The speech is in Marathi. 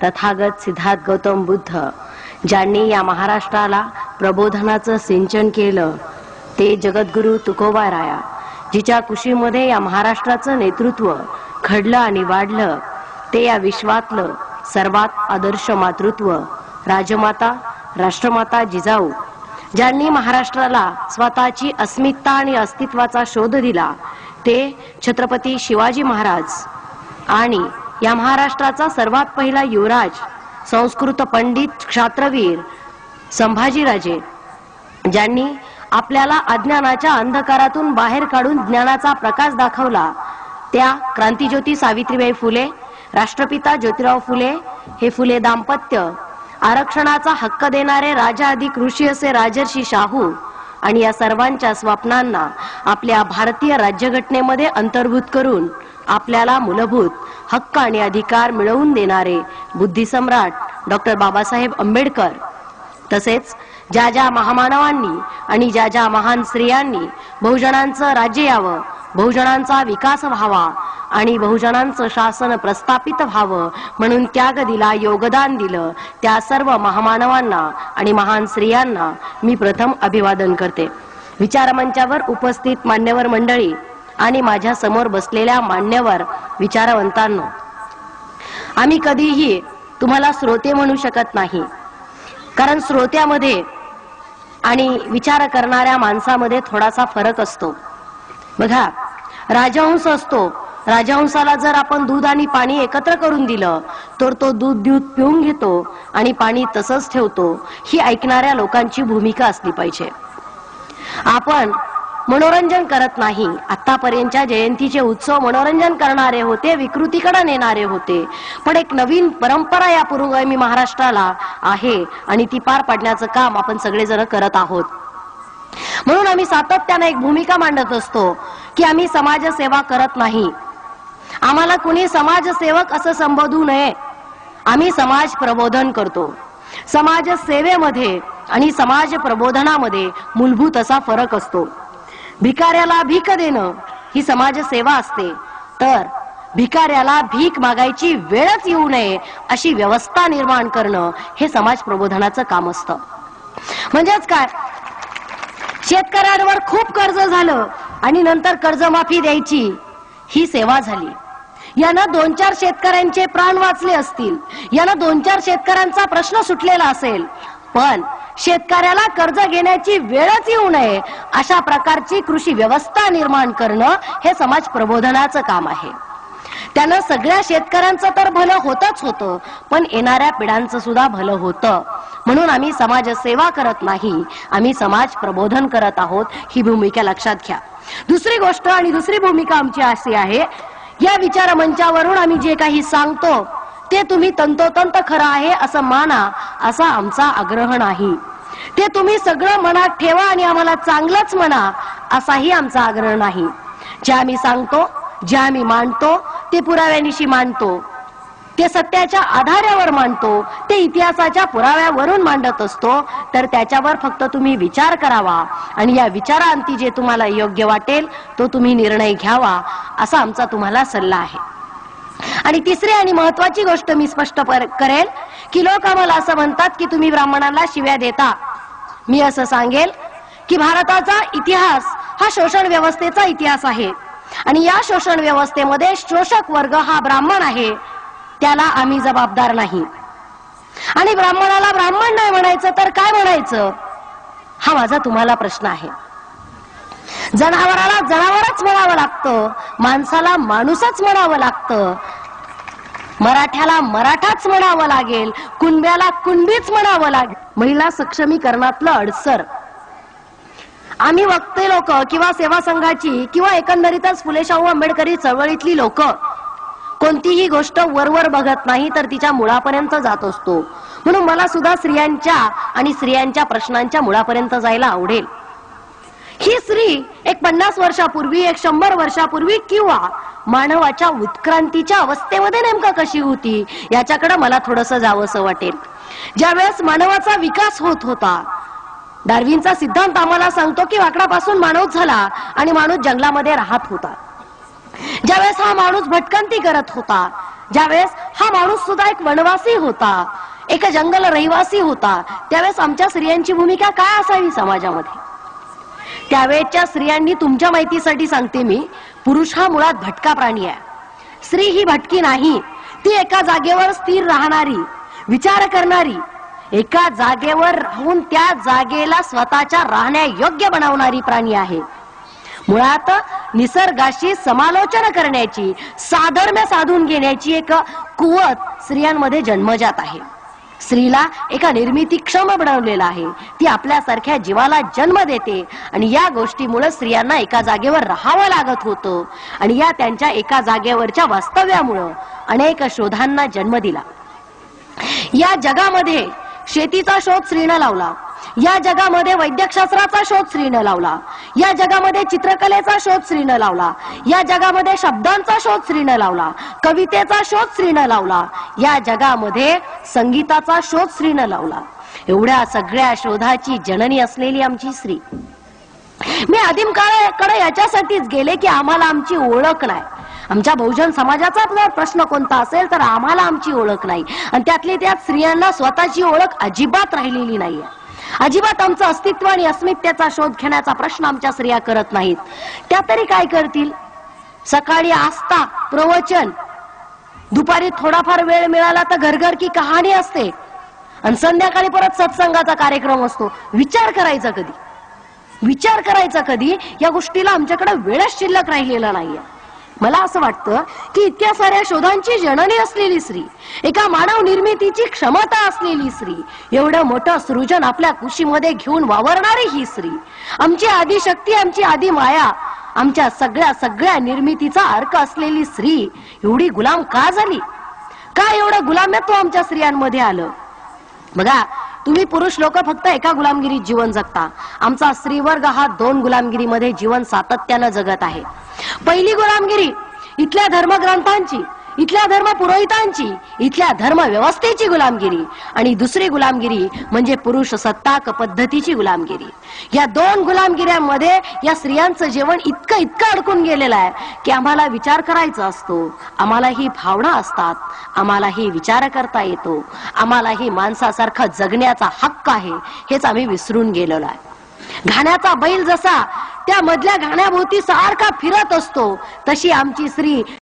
तथागत सिद्धार्थ गौतम बुद्ध ज्यांनी या महाराष्ट्राला प्रबोधनाचं सिंचन केलं ते जगद्गुरु तुकोबा राया, जिच्या कुशीमध्ये या महाराष्ट्राचं नेतृत्व घडलं आणि वाढलं, ते या विश्वातलं सर्वात आदर्श मातृत्व राजमाता राष्ट्रमाता जिजाऊ, ज्यांनी महाराष्ट्राला स्वतःची अस्मिता आणि अस्तित्वाचा शोध दिला, ते छत्रपती शिवाजी महाराज आणि या महाराष्ट्राचा सर्वात पहिला युवराज संस्कृत पंडित क्षात्रवीर संभाजीराजे, ज्यांनी आपल्याला अज्ञानाच्या अंधकारातून बाहेर काढून ज्ञानाचा प्रकाश दाखवला, त्या क्रांतिज्योती सावित्रीबाई फुले, राष्ट्रपिता ज्योतिराव फुले, हे फुले दाम्पत्य, आरक्षणाचा हक्क देणारे राजाधिक ऋषी असे राजर्षी शाहू आणि या सर्वांच्या स्वप्नांना आपल्या भारतीय राज्यघटनेमध्ये अंतर्भूत करून आपल्याला मूलभूत हक्क आणि अधिकार मिळवून देणारे बुद्धिसम्राट डॉक्टर बाबासाहेब आंबेडकर, तसेच ज्या ज्या महामानवांनी आणि ज्या ज्या महान स्त्रियांनी बहुजनांचं राज्य यावं, बहुजनांचा विकास व्हावा आणि बहुजनांचं शासन प्रस्थापित व्हावं म्हणून त्याग दिला, योगदान दिलं, त्या सर्व महामानवांना आणि महान स्त्रियांना मी प्रथम अभिवादन करते. विचारमंचावर उपस्थित मान्यवर मंडळी आणि माझ्या समोर बसलेल्या मान्यवर विचारवंतांनो, आम्ही कधीही तुम्हाला श्रोते म्हणू शकत नाही, कारण श्रोत्यामध्ये आणि विचार करणाऱ्या माणसामध्ये थोडासा फरक असतो. बघा, राजहंस असतो, राजहंसाला जर आपण दूध आणि पाणी एकत्र करून दिलं तर तो दूध पिऊन घेतो आणि पाणी तसंच ठेवतो. ही ऐकणाऱ्या लोकांची भूमिका असली पाहिजे. आपण मनोरंजन करत नाही. आतापर्यंतच्या जयंतीचे उत्सव मनोरंजन करणारे होते, विकृतीकडे नेणारे होते, पण एक नवीन परंपरा या पुरोगामी महाराष्ट्राला आहे आणि ती पार पाडण्याचं काम आपण सगळेजण करत आहोत. म्हणून आम्ही सातत्याने एक भूमिका मांडत असतो की आम्ही समाजसेवा करत नाही. आम्हाला कुणी समाजसेवक असं संबोधू नये. आम्ही समाज प्रबोधन करतो. समाजसेवेमध्ये आणि समाज प्रबोधनामध्ये मूलभूत असा फरक असतो. भिकाऱ्याला भीक देणं ही समाजसेवा असते, तर भिकाऱ्याला भीक मागायची वेळच येऊ नये अशी व्यवस्था निर्माण करणं हे समाज प्रबोधनाचं काम असतं. म्हणजेच काय, शेतकऱ्यांवर खूप कर्ज झालं आणि नंतर कर्जमाफी द्यायची, ही सेवा झाली. यानं 2-4 शेतकऱ्यांचे प्राण वाचले असतील, यानं 2-4 शेतकऱ्यांचा प्रश्न सुटलेला असेल, पण शेतकऱ्याला कर्ज घेण्याची वेळच येऊ नये अशा प्रकारची कृषी व्यवस्था निर्माण करणं हे समाज प्रबोधनाचं काम आहे. त्यानं सगळ्या शेतकऱ्यांचं तर भलं होतच होतं, पण येणाऱ्या पिढ्यांचं सुद्धा भलं होतं. म्हणून आम्ही समाजसेवा करत नाही, आम्ही समाज प्रबोधन करत आहोत. ही भूमिका लक्षात घ्या. दुसरी गोष्ट आणि दुसरी भूमिका आमची अशी आहे, या विचार मंचावरून आम्ही जे काही सांगतो ते तुम्ही तंतोतंत खरं आहे असं माना, असा आमचा आग्रह नाही. ते तुम्ही सगळं मनात ठेवा आणि आम्हाला चांगलंच म्हणा, असाही आमचा आग्रह नाही. जे आम्ही सांगतो, जे आम्ही मांडतो ते पुराव्यानिशी मांडतो, ते सत्याच्या आधारावर मांडतो, ते इतिहासाच्या पुराव्यावरून मांडत असतो. तर त्याच्यावर फक्त तुम्ही विचार करावा आणि या विचारांती जे तुम्हाला योग्य वाटेल तो तुम्ही निर्णय घ्यावा, असा आमचा तुम्हाला सल्ला आहे. आणि तिसरी आणि महत्वाची गोष्ट मी स्पष्ट करेल की लोक आम्हाला असं म्हणतात की तुम्ही ब्राह्मणांना शिव्या देता. मी असं सांगेल की भारताचा इतिहास हा शोषण व्यवस्थेचा इतिहास आहे आणि या शोषण व्यवस्थेमध्ये शोषक वर्ग हा ब्राह्मण आहे, त्याला आम्ही जबाबदार नाही. आणि ब्राह्मणाला ब्राह्मण नाही म्हणायचं तर काय म्हणायचं, हा माझा तुम्हाला प्रश्न आहे. जनावराला जनावरच म्हणावं लागतं, माणसाला माणूसच म्हणावं लागतं, मराठ्याला मराठाच म्हणावं लागेल, कुणब्याला कुणबीच म्हणावं लागेल. महिला सक्षमीकरणातलं अडसर आम्ही वक्ते लोक किंवा सेवा संघाची किंवा एकंदरीतच फुले शाहू आंबेडकरी चळवळीतली लोक कोणतीही गोष्ट वरवर बघत नाही तर तिच्या मुळापर्यंत जात असतो. म्हणून मला सुद्धा स्त्रियांच्या आणि स्त्रियांच्या प्रश्नांच्या मुळापर्यंत जायला आवडेल. ही स्त्री एक 50 वर्षापूर्वी, एक 100 वर्षापूर्वी किंवा मानवाच्या उत्क्रांतीच्या अवस्थेमध्ये नेमका कशी होती याच्याकडे मला थोडंसं जावंसं वाटेल. ज्यावेळेस मानवाचा विकास होत होता, डार्विनचा सिद्धांत आम्हाला सांगतो की वाकडापासून माणूस झाला आणि माणूस जंगलामध्ये राहत होता. ज्यावेळेस हा माणूस भटकंती करत होता, ज्यावेळेस हा माणूस सुद्धा एक वनवासी होता, एक जंगल रहिवासी होता, त्यावेळेस आमच्या स्त्रियांची भूमिका काय असावी समाजामध्ये? त्यावेळेच्या स्त्रियांनी, तुमच्या माहितीसाठी सांगते मी, पुरुष हा मुळात भटका प्राणी आहे. स्त्री ही भटकी नाही, ती एका जागेवर स्थिर राहणारी, विचार करणारी, एका जागेवर राहून त्या जागेला स्वतःच्या राहण्यायोग्य बनवणारी प्राणी आहे. मुळात निसर्गाशी समालोचन करण्याची, साधर्म्य साधून घेण्याची एक कुवत स्त्रियांमध्ये जन्मजात आहे. स्त्रीला एका निर्मितीक्षम बनवलेला आहे. ती आपल्यासारख्या जीवाला जन्म देते आणि या गोष्टीमुळे स्त्रियांना एका जागेवर राहावं लागत होतं आणि या त्यांच्या एका जागेवरच्या वास्तव्यामुळे अनेक शोधांना जन्म दिला. या जगामध्ये शेतीचा शोध स्त्रीनं लावला, या जगामध्ये वैद्यकशास्त्राचा शोध स्त्रीनं लावला, या जगामध्ये चित्रकलेचा शोध स्त्रीनं लावला, या जगामध्ये शब्दांचा शोध स्त्रीनं लावला, कवितेचा शोध स्त्रीनं लावला, या जगामध्ये संगीताचा शोध स्त्रीनं लावला. एवढ्या सगळ्या शोधाची जननी असलेली आमची स्त्री. मी आदिम काळाकडे याच्यासाठीच गेले की आम्हाला आमची ओळख नाही. आमच्या बहुजन समाजाचा जर प्रश्न कोणता असेल तर आम्हाला आमची ओळख नाही आणि त्यातली त्यात स्त्रियांना स्वतःची ओळख अजिबात राहिलेली नाहीये. अजिबात आमचं अस्तित्व आणि अस्मितेचा शोध घेण्याचा प्रश्न आमच्या स्त्रिया करत नाहीत. त्या तरी काय करतील? सकाळी आस्था, प्रवचन, दुपारी थोडाफार वेळ मिळाला तर घरघर की कहाणी असते आणि संध्याकाळी परत सत्संगाचा कार्यक्रम असतो. विचार करायचा कधी? विचार करायचा कधी? या गोष्टीला आमच्याकडे वेळच शिल्लक राहिलेला नाहीये. मला असं वाटतं की इतक्या साऱ्या शोधांची जननी असलेली स्त्री, एका मानव निर्मितीची क्षमता असलेली स्त्री, एवढं मोठं सृजन आपल्या कुशीमध्ये घेऊन वावरणारी ही स्त्री, आमची आदिशक्ती, आमची आदि माया, आमच्या सगळ्या निर्मितीचा अर्क असलेली स्त्री एवढी गुलाम का झाली? का एवढं गुलामत्व आमच्या स्त्रियांमध्ये आलं? बघा, तुम्ही पुरुष लोक फक्त एका गुलामगिरीत जीवन जगता. आमचा स्त्रीवर्ग हा 2 गुलामगिरीमध्ये जीवन सातत्यानं जगत आहे. पहिली गुलामगिरी इथल्या धर्मग्रंथांची, इथल्या धर्म पुरोहितांची, इथल्या धर्म व्यवस्थेची गुलामगिरी आणि दुसरी गुलामगिरी म्हणजे पुरुष सत्ताक पद्धतीची गुलामगिरी. या 2 गुलामगिऱ्यांमध्ये या स्त्रियांचं जीवन इतकं अडकून गेलेलं आहे की आम्हाला विचार करायचा असतो, आम्हालाही भावना असतात, आम्हालाही विचार करता येतो, आम्हालाही माणसासारखं जगण्याचा हक्क आहे, हेच आम्ही विसरून गेलेलो आहे. घाण्याचा बैल जसा त्या मधल्या घाण्याभोवती सारखा फिरत असतो, तशी आमची स्त्री